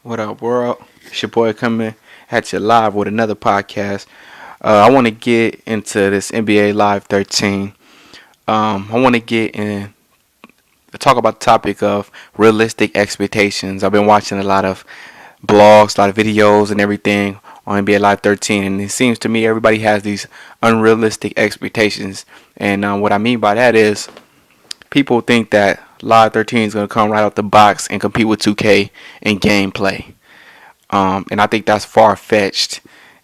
What up, world? It's your boy coming at you live with another podcast. I want to get into this NBA Live 13. I want to get in talk about the topic of realistic expectations. I've been watching a lot of blogs, a lot of videos, and everything on NBA Live 13, and it seems to me everybody has these unrealistic expectations. And what I mean by that is people think that Live 13 is going to come right out the box and compete with 2K in gameplay. And I think that's far fetched.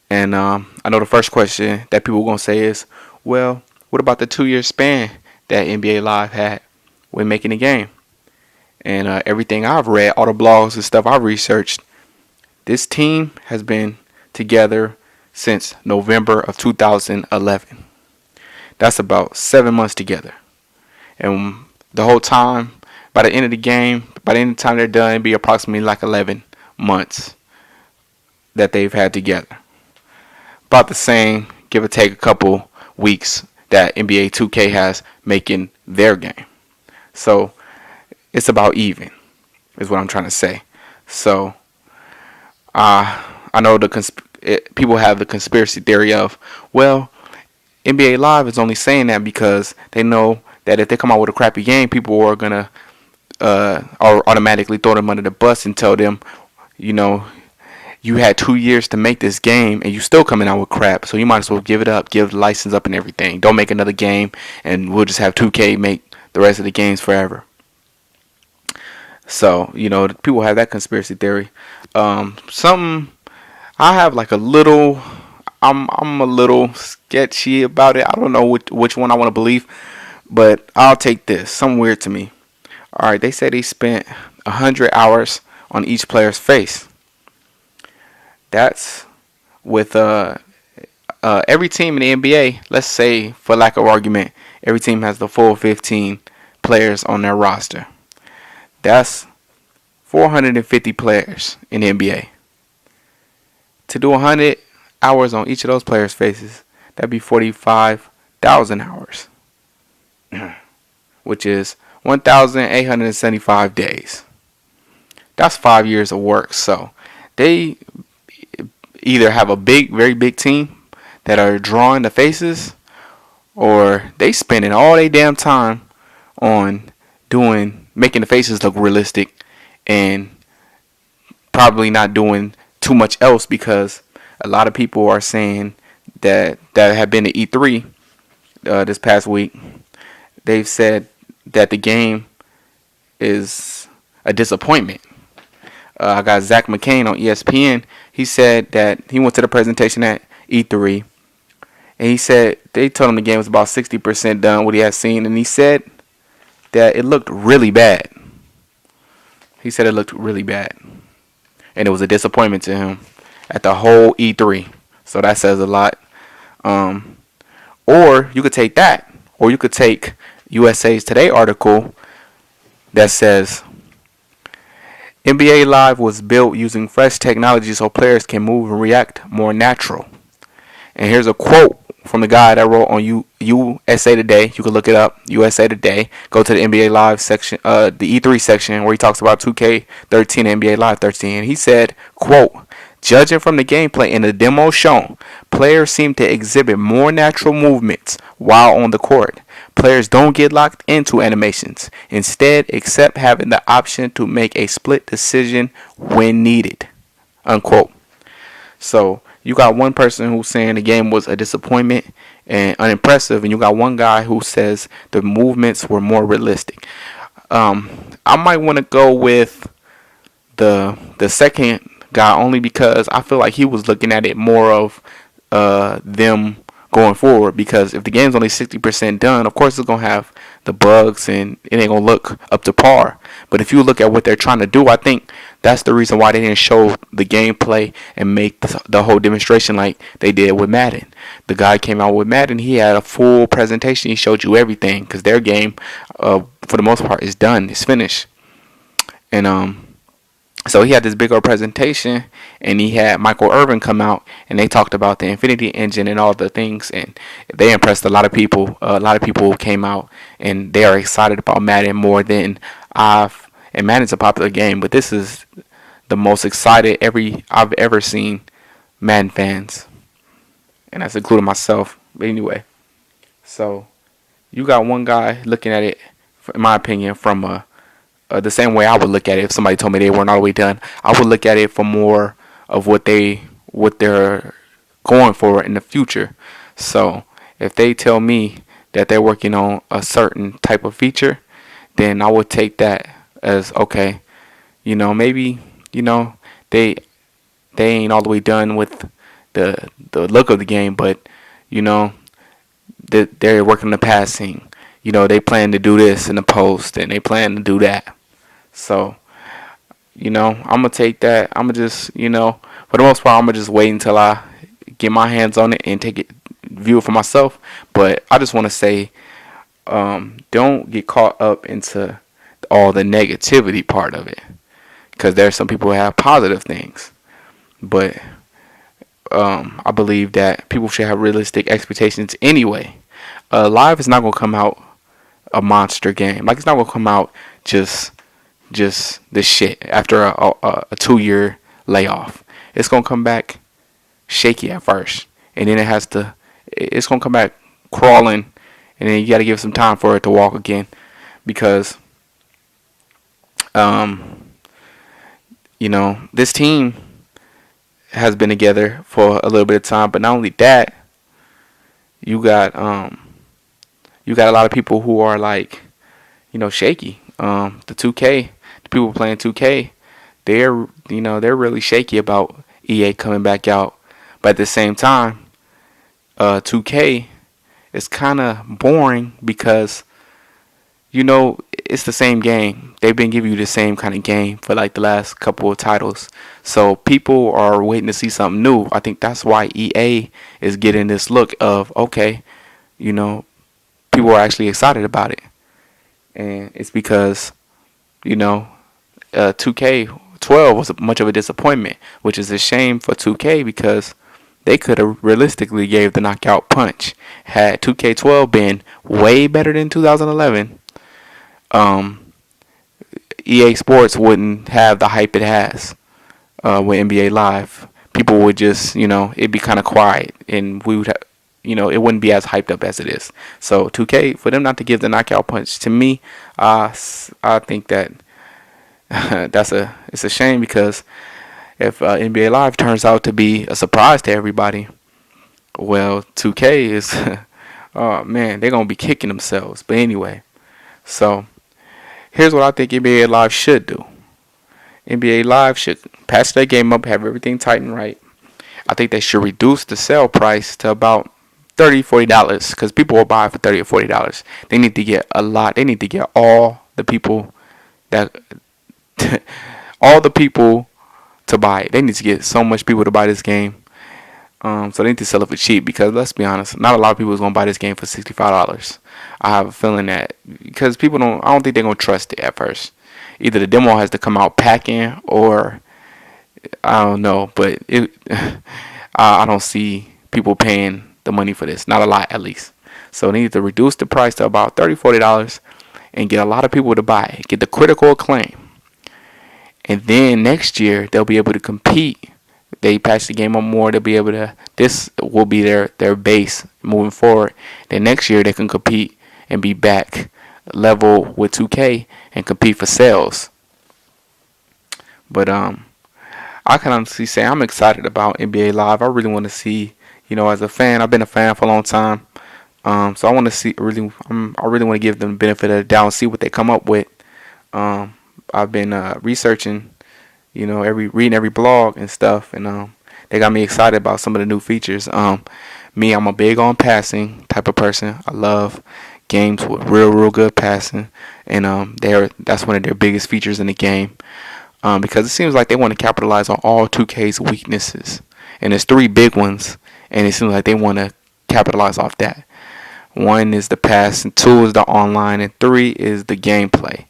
And I know the first question that people are going to say is, well, what about the 2 year span that NBA Live had when making the game? And everything I've read, all the blogs and stuff I've researched, this team has been together since November of 2011. That's about 7 months together. And the whole time, by the end of the game, by the end of the time they're done, it'd be approximately like 11 months that they've had together. About the same, give or take a couple weeks, that NBA 2K has making their game. So it's about even, is what I'm trying to say. So I know people have the conspiracy theory of, well, NBA Live is only saying that because they know that if they come out with a crappy game, people are gonna automatically throw them under the bus and tell them, you know, you had 2 years to make this game and you still coming out with crap, so you might as well give it up, give the license up and everything. Don't make another game, and we'll just have 2K make the rest of the games forever. So, people have that conspiracy theory. Something I have like a little, I'm a little sketchy about it. I don't know which one I want to believe, but I'll take this. Something weird to me. All right, they say they spent 100 hours on each player's face. That's with every team in the NBA. Let's say, for lack of argument, every team has the full 15 players on their roster. That's 450 players in the NBA. To do 100 hours on each of those players' faces, that'd be 45,000 hours, which is 1,875 days. That's 5 years of work. So they either have a very big team that are drawing the faces, or they spending all their damn time on making the faces look realistic and probably not doing too much else, because a lot of people are saying that have been to E3 this past week. They've said that the game is a disappointment. I got Zach McCain on ESPN. He said that he went to the presentation at E3, and he said they told him the game was about 60% done, what he had seen, and he said that it looked really bad. He said it looked really bad, and it was a disappointment to him at the whole E3. So that says a lot. Or you could take that, or you could take USA's Today article that says NBA Live was built using fresh technology so players can move and react more natural. And here's a quote from the guy that wrote on USA Today. You can look it up, USA Today. Go to the NBA Live section, the E3 section, where he talks about 2K13 and NBA Live 13. And he said, quote, "Judging from the gameplay in the demo shown, players seem to exhibit more natural movements while on the court. Players don't get locked into animations, instead except having the option to make a split decision when needed." Unquote. So you got one person who's saying the game was a disappointment and unimpressive, and you got one guy who says the movements were more realistic. I might want to go with the second guy, only because I feel like he was looking at it more of them going forward, because if the game's only 60% done, of course it's going to have the bugs and it ain't going to look up to par. But if you look at what they're trying to do, I think that's the reason why they didn't show the gameplay and make the whole demonstration like they did with Madden. The guy came out with Madden, he had a full presentation, he showed you everything, because their game, for the most part, is done, it's finished. And so he had this big old presentation, and he had Michael Irvin come out, and they talked about the Infinity Engine and all the things, and they impressed a lot of people. A lot of people came out, and they are excited about Madden more than and Madden's a popular game, but this is the most excited I've ever seen Madden fans, and that's including myself. But anyway, so you got one guy looking at it, in my opinion, from the same way I would look at it if somebody told me they weren't all the way done. I would look at it for more of what they're going for in the future. So if they tell me that they're working on a certain type of feature, then I would take that as okay. Maybe they they ain't all the way done with the look of the game, but you know that they're working the passing. They plan to do this in the post and they plan to do that. So I'm gonna take that. I'm gonna just for the most part, I'm gonna just wait until I get my hands on it and take it, view it for myself. But I just want to say, don't get caught up into all the negativity part of it, because there's some people who have positive things, but I believe that people should have realistic expectations anyway. Live is not gonna come out a monster game. Like, it's not gonna come out just the shit after a 2 year layoff. It's gonna come back shaky at first, and then it's gonna come back crawling, and then you got to give it some time for it to walk again, because this team has been together for a little bit of time. But not only that, you got a lot of people who are like, shaky. The 2K, the people playing 2K, they're really shaky about EA coming back out. But at the same time, 2K is kind of boring because it's the same game. They've been giving you the same kind of game for like the last couple of titles. So people are waiting to see something new. I think that's why EA is getting this look of, okay, people are actually excited about it. And it's because, 2K12 was much of a disappointment, which is a shame for 2K because they could have realistically gave the knockout punch. Had 2K12 been way better than 2011, EA Sports wouldn't have the hype it has with NBA Live. People would just, it'd be kind of quiet, and we would have, it wouldn't be as hyped up as it is. So 2K, for them not to give the knockout punch, to me, I think that it's a shame, because if NBA Live turns out to be a surprise to everybody, well, 2K is, oh man, they're gonna be kicking themselves. But anyway, so here's what I think NBA Live should do. NBA Live should patch their game up, have everything tight and right. I think they should reduce the sale price to about $30-$40, because people will buy it for $30 or $40. They need to get a lot. They need to get all the people to buy it. They need to get so much people to buy this game. So they need to sell it for cheap, because let's be honest, not a lot of people is gonna buy this game for $65. I have a feeling that because I don't think they're gonna trust it at first. Either the demo has to come out packing, or I don't know, but I don't see people paying the money for this. Not a lot, at least. So they need to reduce the price to about $30-$40 and get a lot of people to buy it. Get the critical acclaim. And then next year, they'll be able to compete. They patch the game up more. They'll be able to. This will be their base moving forward. Then next year, they can compete and be back level with 2K and compete for sales. But I can honestly say I'm excited about NBA Live. I really want to see, as a fan, I've been a fan for a long time. So I want to see I really want to give them the benefit of the doubt and see what they come up with. I've been researching, reading every blog and stuff, and they got me excited about some of the new features. Me, I'm a big on passing type of person. I love games with real good passing, and that's one of their biggest features in the game, because it seems like they want to capitalize on all 2K's weaknesses, and there's 3 big ones, and it seems like they want to capitalize off that. 1 is the pass, and 2 is the online, and 3 is the gameplay.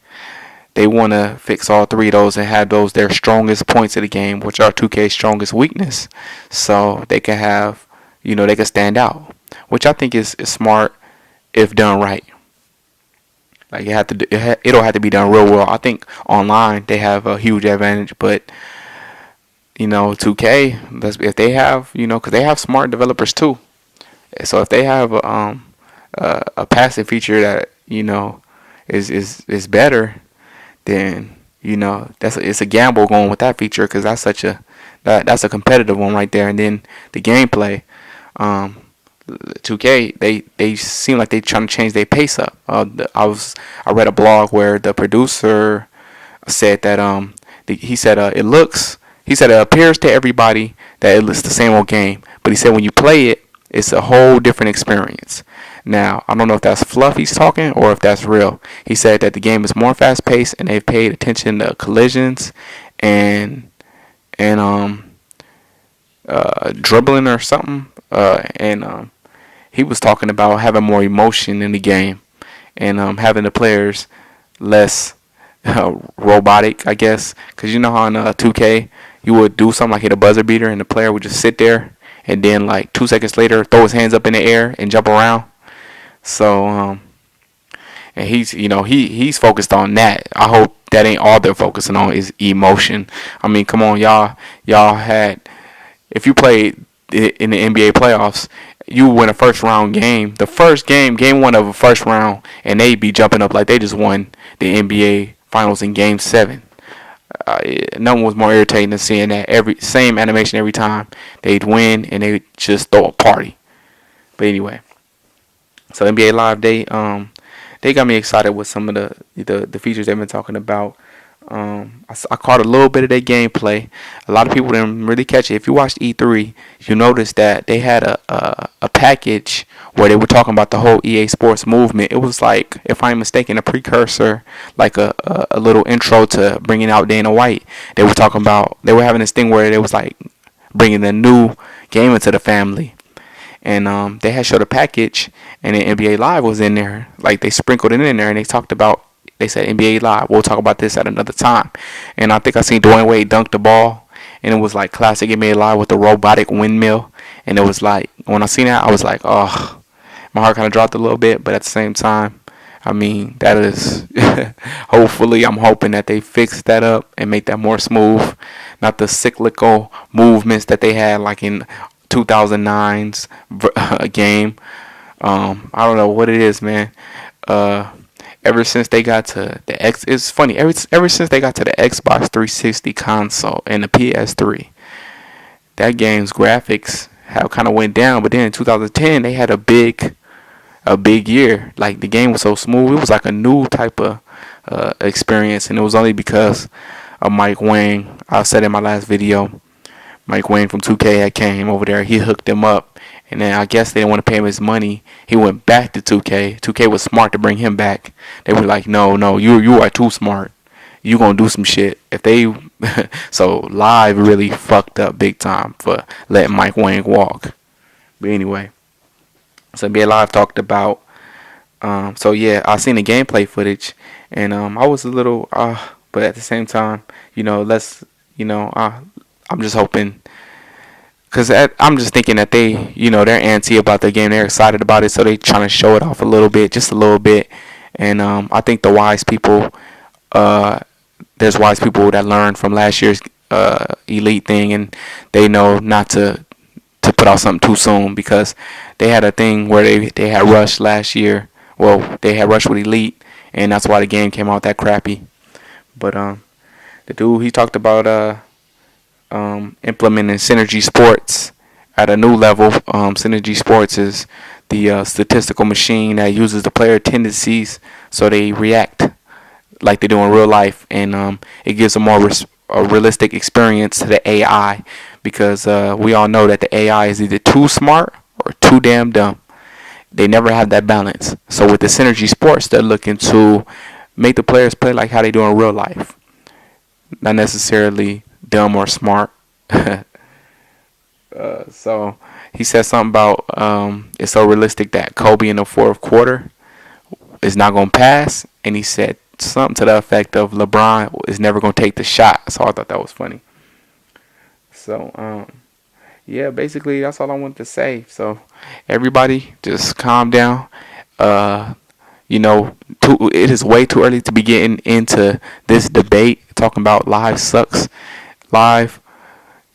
They want to fix all 3 of those and have those their strongest points of the game, which are 2K's strongest weakness, so they can have, they can stand out, which I think is smart if done right. Like it'll have to be done real well. I think online they have a huge advantage, but 2K. If they have, because they have smart developers too. So if they have a passing feature that is better, then it's a gamble going with that feature because that's a competitive one right there. And then the gameplay, um, 2K, they seem like they trying to change their pace up. I read a blog where the producer said that he said it appears to everybody that it looks the same old game, but he said when you play it, it's a whole different experience. Now, I don't know if that's fluff he's talking or if that's real. He said that the game is more fast paced and they've paid attention to collisions and and dribbling or something. And he was talking about having more emotion in the game and having the players less robotic, I guess. Because you know how in 2K you would do something like hit a buzzer beater and the player would just sit there and then like 2 seconds later throw his hands up in the air and jump around. So and he's focused on that. I hope that ain't all they're focusing on is emotion. I mean, come on, y'all had if you played in the NBA playoffs, you win a first round game. The first game one of a first round, and they be jumping up like they just won the NBA finals in game 7. No one was more irritating than seeing that every same animation every time they'd win and they just throw a party. But anyway, so NBA Live they got me excited with some of the features they've been talking about. I caught a little bit of their gameplay. A lot of people didn't really catch it. If you watched E3, you noticed that they had a package where they were talking about the whole EA Sports movement. It was like, if I'm mistaken, a precursor, like a little intro to bringing out Dana White. They were having this thing where they was like bringing the new game into the family. And they had showed a package, and then NBA Live was in there. Like, they sprinkled it in there, and they said NBA Live. We'll talk about this at another time. And I think I seen Dwayne Wade dunk the ball, and it was like classic NBA Live with the robotic windmill. And it was like, when I seen that, I was like, oh, my heart kind of dropped a little bit. But at the same time, I mean, that is, hopefully, I'm hoping that they fix that up and make that more smooth. Not the cyclical movements that they had like in 2009's game. I don't know what it is, man. Ever since they got to the it's funny. Ever since they got to the Xbox 360 console and the PS3, that game's graphics have kind of went down. But then in 2010, they had a big year. Like, the game was so smooth. It was like a new type of experience, and it was only because of Mike Wang. I said in my last video, Mike Wang from 2K had came over there. He hooked him up, and then I guess they didn't want to pay him his money. He went back to 2K. 2K was smart to bring him back. They were like, no, you are too smart. You gonna do some shit. If they so Live really fucked up big time for letting Mike Wang walk. But anyway, so NBA Live talked about. So yeah, I seen the gameplay footage, and I was a little but at the same time, I'm just hoping, because I'm just thinking that they're antsy about the game. They're excited about it, so they're trying to show it off a little bit, just a little bit. And I think the wise people, there's wise people that learned from last year's Elite thing, and they know not to put out something too soon, because they had a thing where they had rushed last year. Well, they had rushed with Elite, and that's why the game came out that crappy. But the dude, he talked about implementing Synergy Sports at a new level. Synergy Sports is the statistical machine that uses the player tendencies so they react like they do in real life, and it gives a more realistic experience to the AI, because we all know that the AI is either too smart or too damn dumb. They never have that balance. So with the Synergy Sports, they're looking to make the players play like how they do in real life, not necessarily dumb or smart. So he said something about it's so realistic that Kobe in the fourth quarter is not going to pass, and he said something to the effect of LeBron is never going to take the shot. So I thought that was funny. So yeah, basically that's all I wanted to say. So everybody just calm down. It is way too early to be getting into this debate talking about Live sucks. Live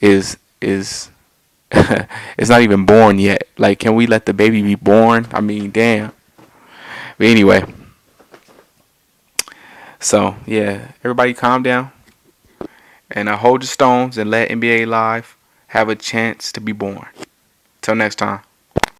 is it's not even born yet. Like, can we let the baby be born? I mean, damn. But anyway, so yeah, everybody calm down and hold your stones and let NBA Live have a chance to be born. Till next time.